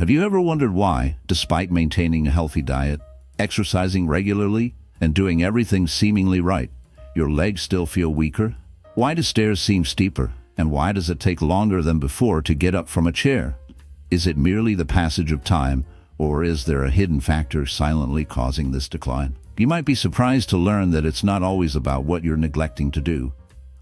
Have you ever wondered why, despite maintaining a healthy diet, exercising regularly, and doing everything seemingly right, your legs still feel weaker? Why do stairs seem steeper, and why does it take longer than before to get up from a chair? Is it merely the passage of time, or is there a hidden factor silently causing this decline? You might be surprised to learn that it's not always about what you're neglecting to do.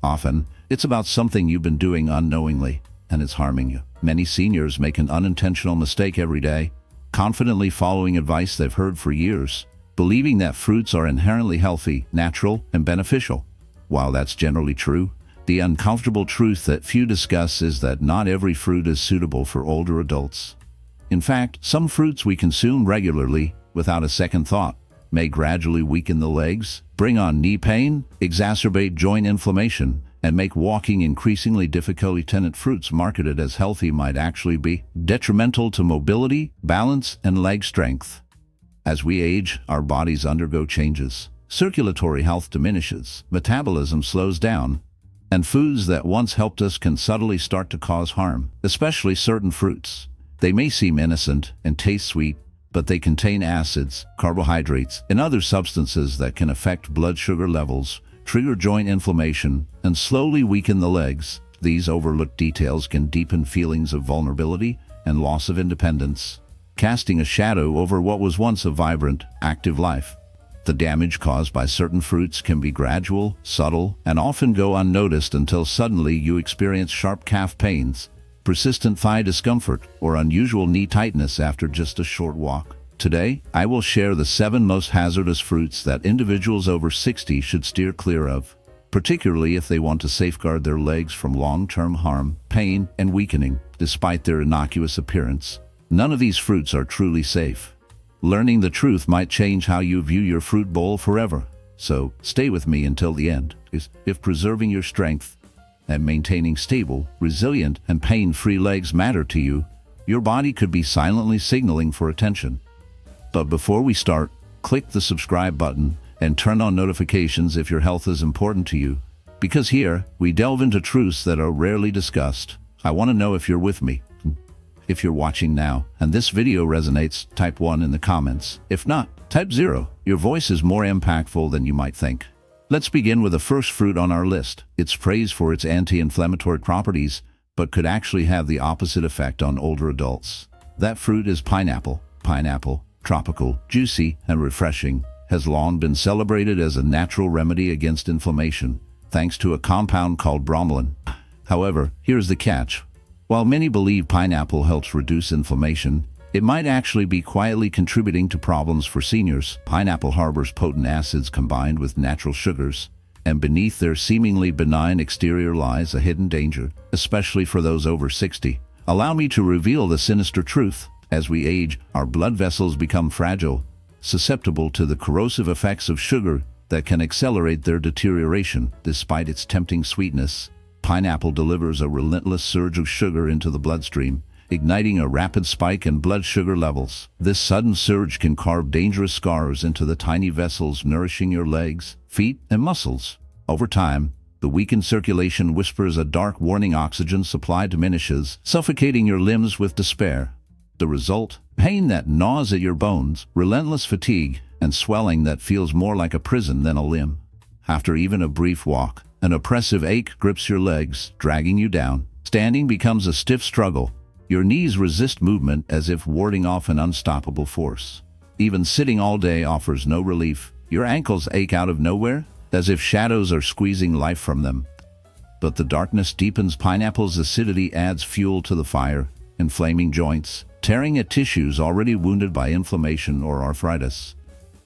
Often, it's about something you've been doing unknowingly, and it's harming you. Many seniors make an unintentional mistake every day, confidently following advice they've heard for years, believing that fruits are inherently healthy, natural, and beneficial. While that's generally true, the uncomfortable truth that few discuss is that not every fruit is suitable for older adults. In fact, some fruits we consume regularly, without a second thought, may gradually weaken the legs, bring on knee pain, exacerbate joint inflammation, and make walking increasingly difficult. Tenant fruits marketed as healthy might actually be detrimental to mobility, balance, and leg strength. As we age, our bodies undergo changes. Circulatory health diminishes, metabolism slows down, and foods that once helped us can subtly start to cause harm, especially certain fruits. They may seem innocent and taste sweet, but they contain acids, carbohydrates, and other substances that can affect blood sugar levels, trigger joint inflammation, and slowly weaken the legs. These overlooked details can deepen feelings of vulnerability and loss of independence, casting a shadow over what was once a vibrant, active life. The damage caused by certain fruits can be gradual, subtle, and often go unnoticed until suddenly you experience sharp calf pains, persistent thigh discomfort, or unusual knee tightness after just a short walk. Today, I will share the 7 most hazardous fruits that individuals over 60 should steer clear of, particularly if they want to safeguard their legs from long-term harm, pain, and weakening. Despite their innocuous appearance, none of these fruits are truly safe. Learning the truth might change how you view your fruit bowl forever. So, stay with me until the end. If preserving your strength and maintaining stable, resilient, and pain-free legs matter to you, your body could be silently signaling for attention. But before we start, click the subscribe button and turn on notifications if your health is important to you. Because here, we delve into truths that are rarely discussed. I want to know if you're with me. If you're watching now and this video resonates, type 1 in the comments. If not, type 0. Your voice is more impactful than you might think. Let's begin with the first fruit on our list. It's praised for its anti-inflammatory properties, but could actually have the opposite effect on older adults. That fruit is pineapple. Pineapple, tropical, juicy, and refreshing, has long been celebrated as a natural remedy against inflammation, thanks to a compound called bromelain. However, here's the catch. While many believe pineapple helps reduce inflammation, it might actually be quietly contributing to problems for seniors. Pineapple harbors potent acids combined with natural sugars, and beneath their seemingly benign exterior lies a hidden danger, especially for those over 60. Allow me to reveal the sinister truth. As we age, our blood vessels become fragile, susceptible to the corrosive effects of sugar that can accelerate their deterioration. Despite its tempting sweetness, pineapple delivers a relentless surge of sugar into the bloodstream, igniting a rapid spike in blood sugar levels. This sudden surge can carve dangerous scars into the tiny vessels nourishing your legs, feet, and muscles. Over time, the weakened circulation whispers a dark warning. Oxygen supply diminishes, suffocating your limbs with despair. The result? Pain that gnaws at your bones, relentless fatigue, and swelling that feels more like a prison than a limb. After even a brief walk, an oppressive ache grips your legs, dragging you down. Standing becomes a stiff struggle. Your knees resist movement as if warding off an unstoppable force. Even sitting all day offers no relief. Your ankles ache out of nowhere, as if shadows are squeezing life from them. But the darkness deepens. Pineapple's acidity adds fuel to the fire, inflaming joints, tearing at tissues already wounded by inflammation or arthritis.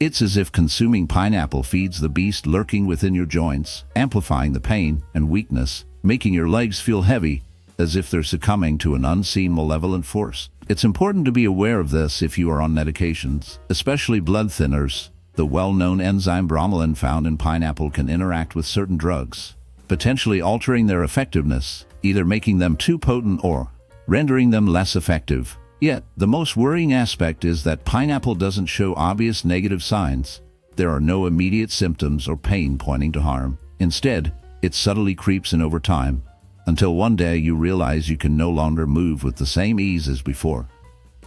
It's as if consuming pineapple feeds the beast lurking within your joints, amplifying the pain and weakness, making your legs feel heavy, as if they're succumbing to an unseen malevolent force. It's important to be aware of this if you are on medications, especially blood thinners. The well-known enzyme bromelain found in pineapple can interact with certain drugs, potentially altering their effectiveness, either making them too potent or rendering them less effective. Yet, the most worrying aspect is that pineapple doesn't show obvious negative signs. There are no immediate symptoms or pain pointing to harm. Instead, it subtly creeps in over time, until one day you realize you can no longer move with the same ease as before.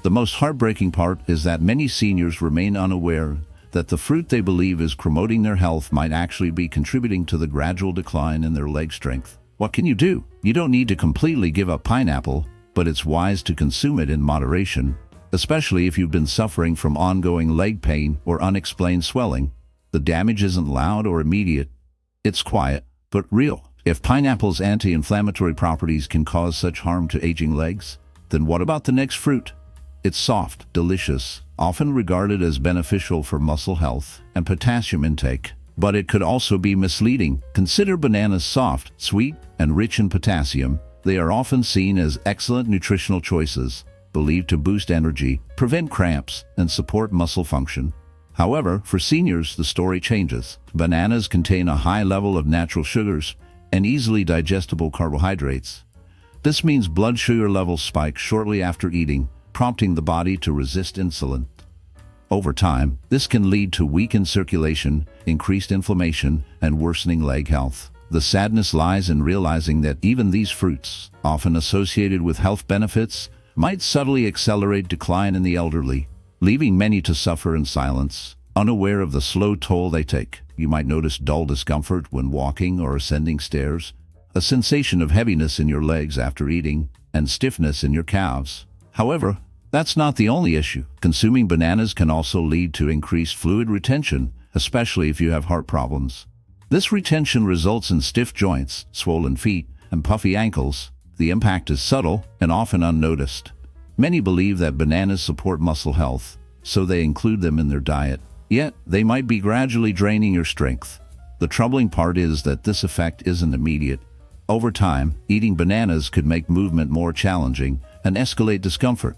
The most heartbreaking part is that many seniors remain unaware that the fruit they believe is promoting their health might actually be contributing to the gradual decline in their leg strength. What can you do? You don't need to completely give up pineapple, but it's wise to consume it in moderation, especially if you've been suffering from ongoing leg pain or unexplained swelling. The damage isn't loud or immediate. It's quiet, but real. If pineapple's anti-inflammatory properties can cause such harm to aging legs, then what about the next fruit? It's soft, delicious, often regarded as beneficial for muscle health and potassium intake. But it could also be misleading. Consider bananas soft, sweet, and rich in potassium. They are often seen as excellent nutritional choices, believed to boost energy, prevent cramps, and support muscle function. However, for seniors, the story changes. Bananas contain a high level of natural sugars and easily digestible carbohydrates. This means blood sugar levels spike shortly after eating, prompting the body to resist insulin. Over time, this can lead to weakened circulation, increased inflammation, and worsening leg health. The sadness lies in realizing that even these fruits, often associated with health benefits, might subtly accelerate decline in the elderly, leaving many to suffer in silence, unaware of the slow toll they take. You might notice dull discomfort when walking or ascending stairs, a sensation of heaviness in your legs after eating, and stiffness in your calves. However, that's not the only issue. Consuming bananas can also lead to increased fluid retention, especially if you have heart problems. This retention results in stiff joints, swollen feet, and puffy ankles. The impact is subtle and often unnoticed. Many believe that bananas support muscle health, so they include them in their diet. Yet, they might be gradually draining your strength. The troubling part is that this effect isn't immediate. Over time, eating bananas could make movement more challenging and escalate discomfort.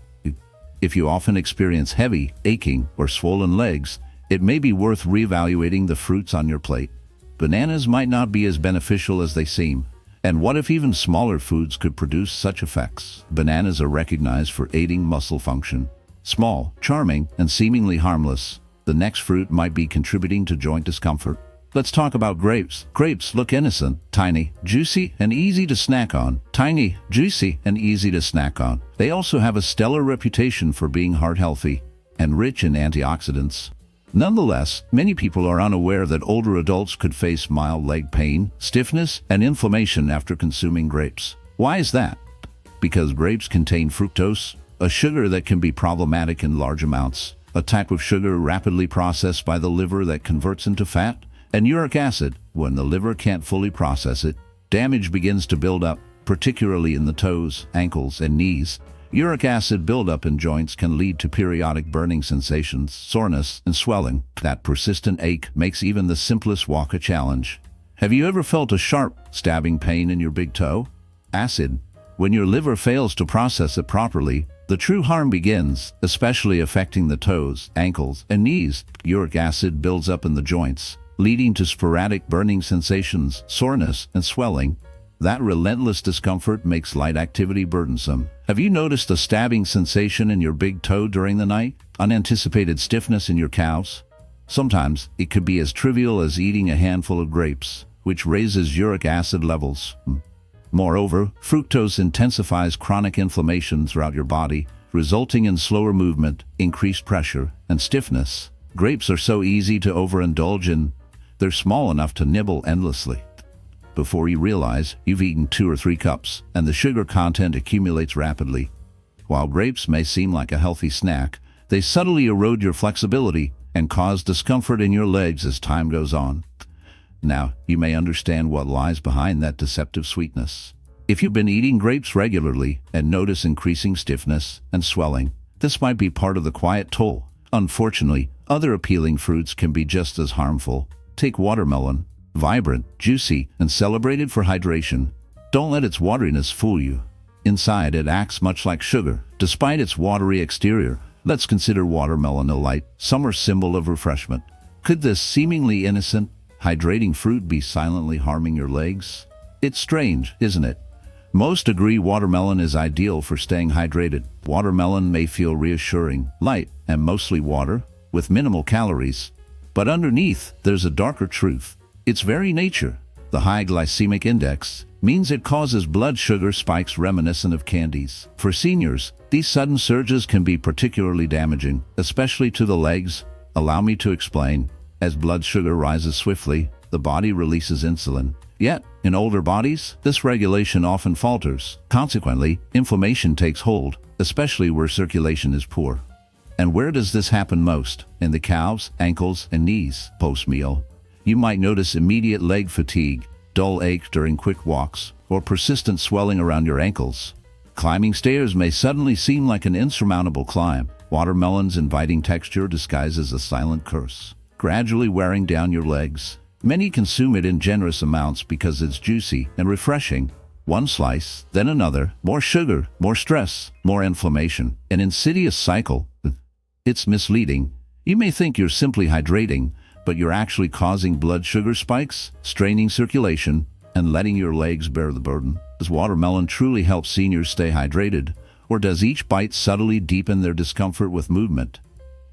If you often experience heavy, aching, or swollen legs, it may be worth reevaluating the fruits on your plate. Bananas might not be as beneficial as they seem. And what if even smaller foods could produce such effects? Bananas are recognized for aiding muscle function. Small, charming, and seemingly harmless, the next fruit might be contributing to joint discomfort. Let's talk about grapes. Grapes look innocent, tiny, juicy, and easy to snack on. Tiny, juicy, and easy to snack on. They also have a stellar reputation for being heart-healthy and rich in antioxidants. Nonetheless, many people are unaware that older adults could face mild leg pain, stiffness, and inflammation after consuming grapes. Why is that? Because grapes contain fructose, a sugar that can be problematic in large amounts, a type of sugar rapidly processed by the liver that converts into fat, and uric acid. When the liver can't fully process it, damage begins to build up, particularly in the toes, ankles, and knees. Uric acid buildup in joints can lead to periodic burning sensations, soreness, and swelling. That persistent ache makes even the simplest walk a challenge. Have you ever felt a sharp, stabbing pain in your big toe? Acid. When your liver fails to process it properly, the true harm begins, especially affecting the toes, ankles, and knees. Uric acid builds up in the joints, leading to sporadic burning sensations, soreness, and swelling. That relentless discomfort makes light activity burdensome. Have you noticed a stabbing sensation in your big toe during the night? Unanticipated stiffness in your calves? Sometimes it could be as trivial as eating a handful of grapes, which raises uric acid levels. Moreover, fructose intensifies chronic inflammation throughout your body, resulting in slower movement, increased pressure, and stiffness. Grapes are so easy to overindulge in. They're small enough to nibble endlessly. Before you realize, you've eaten 2 or 3 cups, and the sugar content accumulates rapidly. While grapes may seem like a healthy snack, they subtly erode your flexibility and cause discomfort in your legs as time goes on. Now, you may understand what lies behind that deceptive sweetness. If you've been eating grapes regularly and notice increasing stiffness and swelling, this might be part of the quiet toll. Unfortunately, other appealing fruits can be just as harmful. Take watermelon. Vibrant, juicy, and celebrated for hydration. Don't let its wateriness fool you. Inside, it acts much like sugar, despite its watery exterior. Let's consider watermelon a light, summer symbol of refreshment. Could this seemingly innocent, hydrating fruit be silently harming your legs? It's strange, isn't it? Most agree watermelon is ideal for staying hydrated. Watermelon may feel reassuring, light, and mostly water, with minimal calories. But underneath, there's a darker truth. Its very nature, The high glycemic index means it causes blood sugar spikes reminiscent of candies. For seniors, these sudden surges can be particularly damaging, especially to the legs. Allow me to explain. As blood sugar rises swiftly, the body releases insulin. Yet, in older bodies, this regulation often falters. Consequently, inflammation takes hold, especially where circulation is poor. And where does this happen most? In the calves, ankles, and knees. Post-meal, you might notice immediate leg fatigue, dull ache during quick walks, or persistent swelling around your ankles. Climbing stairs may suddenly seem like an insurmountable climb. Watermelon's inviting texture disguises a silent curse, gradually wearing down your legs. Many consume it in generous amounts because it's juicy and refreshing. One slice, then another, more sugar, more stress, more inflammation. An insidious cycle. It's misleading. You may think you're simply hydrating, but you're actually causing blood sugar spikes, straining circulation, and letting your legs bear the burden. Does watermelon truly help seniors stay hydrated, or does each bite subtly deepen their discomfort with movement?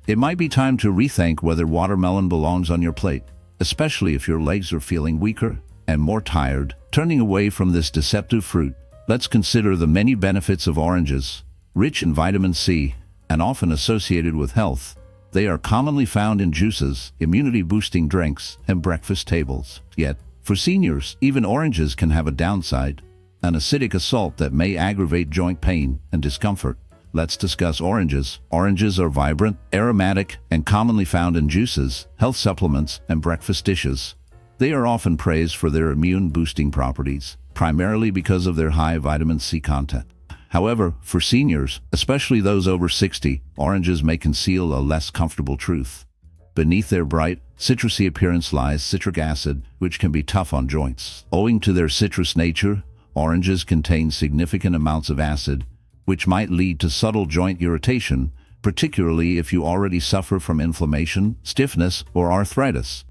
It might be time to rethink whether watermelon belongs on your plate, especially if your legs are feeling weaker and more tired. Turning away from this deceptive fruit, let's consider the many benefits of oranges. Rich in vitamin C, and often associated with health, they are commonly found in juices, immunity-boosting drinks, and breakfast tables. Yet, for seniors, even oranges can have a downside, an acidic assault that may aggravate joint pain and discomfort. Let's discuss oranges. Oranges are vibrant, aromatic, and commonly found in juices, health supplements, and breakfast dishes. They are often praised for their immune-boosting properties, primarily because of their high vitamin C content. However, for seniors, especially those over 60, oranges may conceal a less comfortable truth. Beneath their bright, citrusy appearance lies citric acid, which can be tough on joints. Owing to their citrus nature, oranges contain significant amounts of acid, which might lead to subtle joint irritation, particularly if you already suffer from inflammation, stiffness, or arthritis.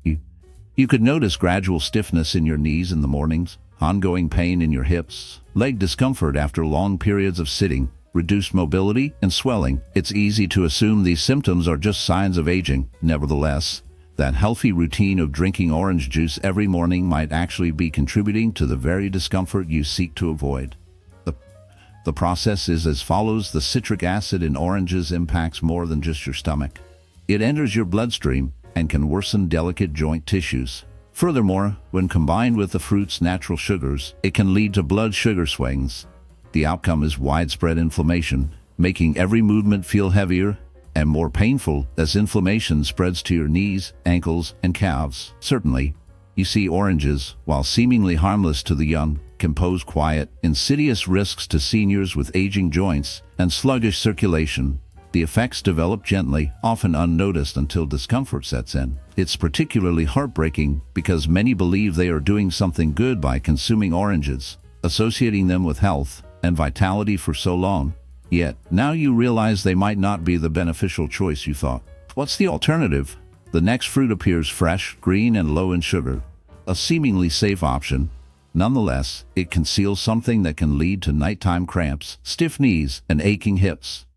You could notice gradual stiffness in your knees in the mornings, ongoing pain in your hips, leg discomfort after long periods of sitting, reduced mobility, and swelling. It's easy to assume these symptoms are just signs of aging. Nevertheless, that healthy routine of drinking orange juice every morning might actually be contributing to the very discomfort you seek to avoid. The process is as follows. The citric acid in oranges impacts more than just your stomach. It enters your bloodstream and can worsen delicate joint tissues. Furthermore, when combined with the fruit's natural sugars, it can lead to blood sugar swings. The outcome is widespread inflammation, making every movement feel heavier and more painful as inflammation spreads to your knees, ankles, and calves. Certainly, you see, oranges, while seemingly harmless to the young, can pose quiet, insidious risks to seniors with aging joints and sluggish circulation. The effects develop gently, often unnoticed until discomfort sets in. It's particularly heartbreaking because many believe they are doing something good by consuming oranges, associating them with health and vitality for so long. Yet, now you realize they might not be the beneficial choice you thought. What's the alternative? The next fruit appears fresh, green, and low in sugar. A seemingly safe option. Nonetheless, it conceals something that can lead to nighttime cramps, stiff knees, and aching hips.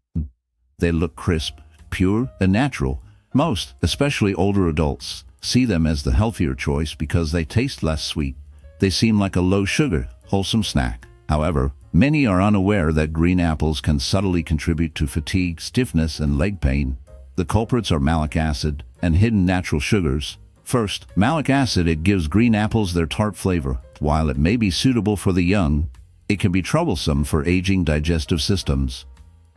They look crisp, pure, and natural. Most, especially older adults, see them as the healthier choice because they taste less sweet. They seem like a low-sugar, wholesome snack. However, many are unaware that green apples can subtly contribute to fatigue, stiffness, and leg pain. The culprits are malic acid and hidden natural sugars. First, malic acid. It gives green apples their tart flavor. While it may be suitable for the young, it can be troublesome for aging digestive systems.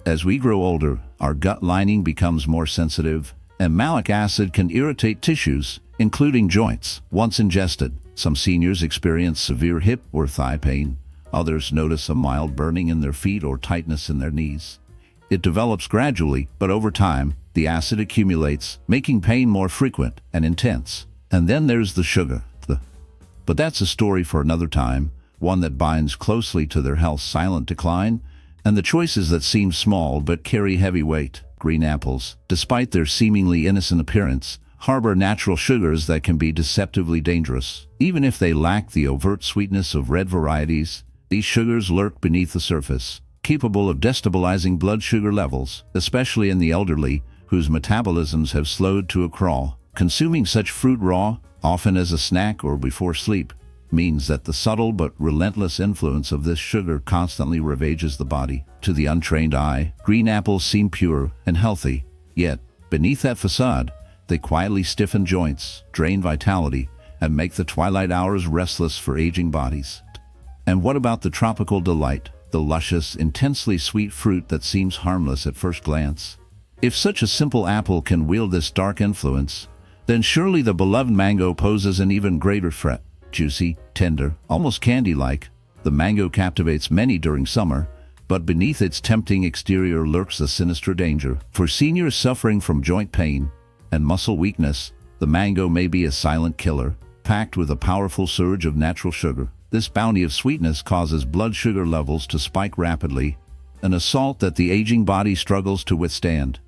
As we grow older, our gut lining becomes more sensitive, and malic acid can irritate tissues, including joints. Once ingested, some seniors experience severe hip or thigh pain. Others notice a mild burning in their feet or tightness in their knees. It develops gradually, but over time, the acid accumulates, making pain more frequent and intense. And then there's the sugar. But that's a story for another time, one that binds closely to their health's silent decline, and the choices that seem small but carry heavy weight. Green apples, despite their seemingly innocent appearance, harbor natural sugars that can be deceptively dangerous. Even if they lack the overt sweetness of red varieties, these sugars lurk beneath the surface, capable of destabilizing blood sugar levels, especially in the elderly, whose metabolisms have slowed to a crawl. Consuming such fruit raw, often as a snack or before sleep, means that the subtle but relentless influence of this sugar constantly ravages the body. To the untrained eye, green apples seem pure and healthy, yet, beneath that facade, they quietly stiffen joints, drain vitality, and make the twilight hours restless for aging bodies. And what about the tropical delight, the luscious, intensely sweet fruit that seems harmless at first glance? If such a simple apple can wield this dark influence, then surely the beloved mango poses an even greater threat. Juicy, tender, almost candy-like, the mango captivates many during summer, but beneath its tempting exterior lurks a sinister danger. For seniors suffering from joint pain and muscle weakness, the mango may be a silent killer, packed with a powerful surge of natural sugar. This bounty of sweetness causes blood sugar levels to spike rapidly, an assault that the aging body struggles to withstand.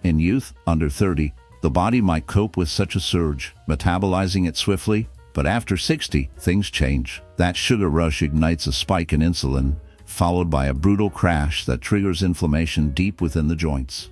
In youth, under 30, the body might cope with such a surge, metabolizing it swiftly, but after 60, things change. That sugar rush ignites a spike in insulin, followed by a brutal crash that triggers inflammation deep within the joints.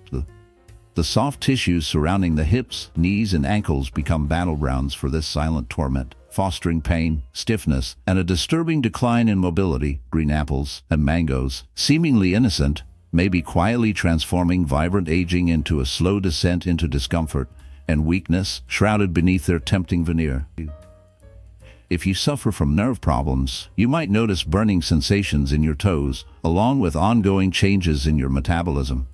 The soft tissues surrounding the hips, knees, and ankles become battlegrounds for this silent torment, fostering pain, stiffness, and a disturbing decline in mobility. Green apples and mangoes, seemingly innocent, may be quietly transforming vibrant aging into a slow descent into discomfort and weakness shrouded beneath their tempting veneer. If you suffer from nerve problems, you might notice burning sensations in your toes, along with ongoing changes in your metabolism.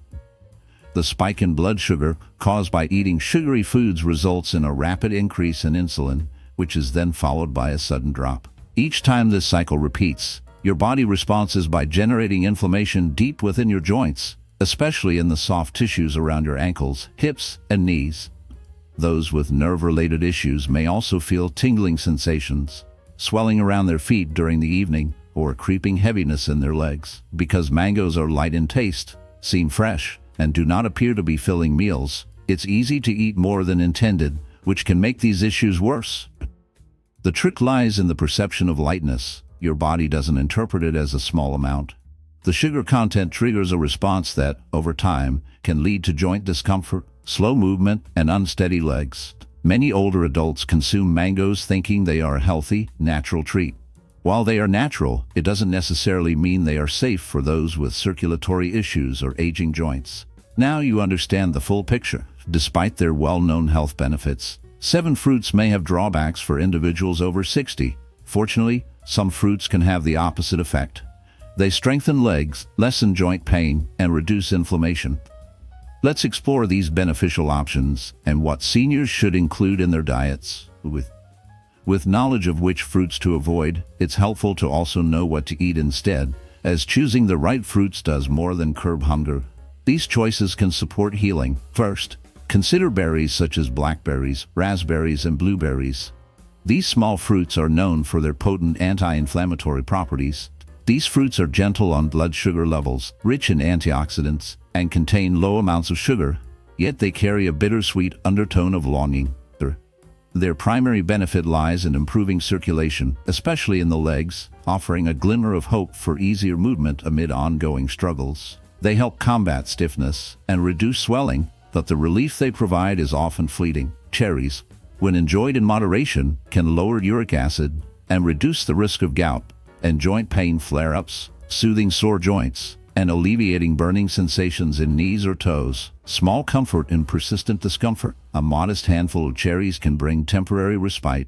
The spike in blood sugar caused by eating sugary foods results in a rapid increase in insulin, which is then followed by a sudden drop. Each time this cycle repeats, your body responds by generating inflammation deep within your joints, especially in the soft tissues around your ankles, hips, and knees. Those with nerve-related issues may also feel tingling sensations, swelling around their feet during the evening, or a creeping heaviness in their legs. Because mangoes are light in taste, seem fresh, and do not appear to be filling meals, it's easy to eat more than intended, which can make these issues worse. The trick lies in the perception of lightness. Your body doesn't interpret it as a small amount. The sugar content triggers a response that, over time, can lead to joint discomfort, slow movement, and unsteady legs. Many older adults consume mangoes thinking they are a healthy, natural treat. While they are natural, it doesn't necessarily mean they are safe for those with circulatory issues or aging joints. Now you understand the full picture. Despite their well-known health benefits, 7 fruits may have drawbacks for individuals over 60. Fortunately, some fruits can have the opposite effect. They strengthen legs, lessen joint pain, and reduce inflammation. Let's explore these beneficial options and what seniors should include in their diets. With knowledge of which fruits to avoid, it's helpful to also know what to eat instead, as choosing the right fruits does more than curb hunger. These choices can support healing. First, consider berries such as blackberries, raspberries, and blueberries. These small fruits are known for their potent anti-inflammatory properties. These fruits are gentle on blood sugar levels, rich in antioxidants, and contain low amounts of sugar, yet they carry a bittersweet undertone of longing. Their primary benefit lies in improving circulation, especially in the legs, offering a glimmer of hope for easier movement amid ongoing struggles. They help combat stiffness and reduce swelling, but the relief they provide is often fleeting. Cherries, when enjoyed in moderation, can lower uric acid and reduce the risk of gout and joint pain flare-ups, soothing sore joints, and alleviating burning sensations in knees or toes. Small comfort in persistent discomfort. A modest handful of cherries can bring temporary respite,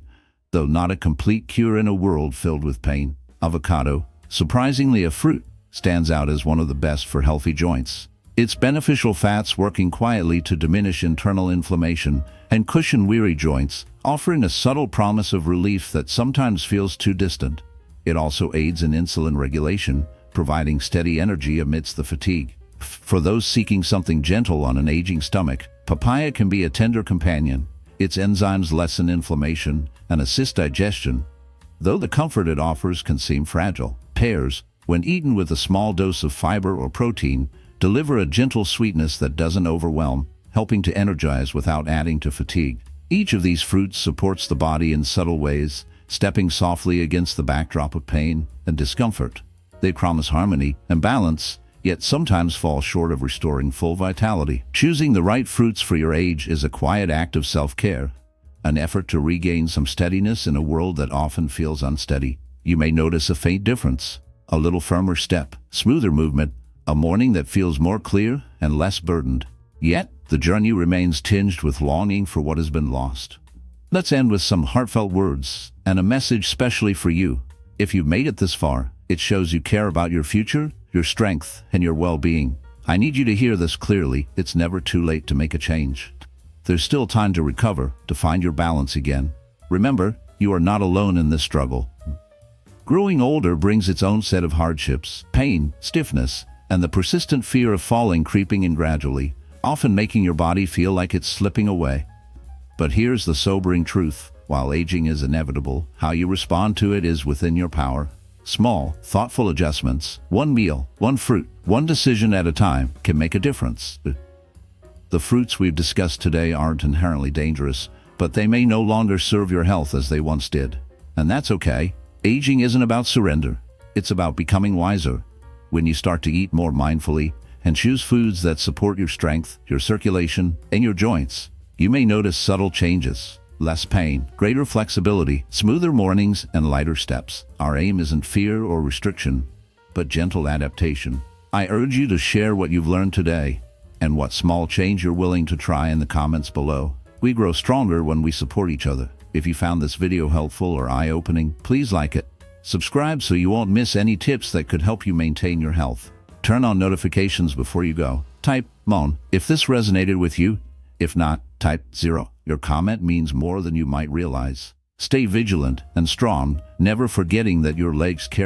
though not a complete cure in a world filled with pain. Avocado, surprisingly a fruit, stands out as one of the best for healthy joints. Its beneficial fats working quietly to diminish internal inflammation and cushion weary joints, offering a subtle promise of relief that sometimes feels too distant. It also aids in insulin regulation, providing steady energy amidst the fatigue. For those seeking something gentle on an aging stomach, papaya can be a tender companion. Its enzymes lessen inflammation and assist digestion, though the comfort it offers can seem fragile. Pears, when eaten with a small dose of fiber or protein, deliver a gentle sweetness that doesn't overwhelm, helping to energize without adding to fatigue. Each of these fruits supports the body in subtle ways, stepping softly against the backdrop of pain and discomfort. They promise harmony and balance, yet sometimes fall short of restoring full vitality. Choosing the right fruits for your age is a quiet act of self-care, an effort to regain some steadiness in a world that often feels unsteady. You may notice a faint difference, a little firmer step, smoother movement, a morning that feels more clear and less burdened. Yet, the journey remains tinged with longing for what has been lost. Let's end with some heartfelt words and a message specially for you. If you've made it this far, it shows you care about your future, your strength, and your well-being. I need you to hear this clearly. It's never too late to make a change. There's still time to recover, to find your balance again. Remember, you are not alone in this struggle. Growing older brings its own set of hardships, pain, stiffness, and the persistent fear of falling creeping in gradually, often making your body feel like it's slipping away. But here's the sobering truth. While aging is inevitable, how you respond to it is within your power. Small, thoughtful adjustments, one meal, one fruit, one decision at a time, can make a difference. The fruits we've discussed today aren't inherently dangerous, but they may no longer serve your health as they once did. And that's okay. Aging isn't about surrender. It's about becoming wiser. When you start to eat more mindfully and choose foods that support your strength, your circulation, and your joints, you may notice subtle changes. Less pain, greater flexibility, smoother mornings, and lighter steps. Our aim isn't fear or restriction, but gentle adaptation. I urge you to share what you've learned today and what small change you're willing to try in the comments below. We grow stronger when we support each other. If you found this video helpful or eye-opening, please like it. Subscribe so you won't miss any tips that could help you maintain your health. Turn on notifications before you go. Type "Mon" if this resonated with you. If not, type 0. Your comment means more than you might realize. Stay vigilant and strong, never forgetting that your legs carry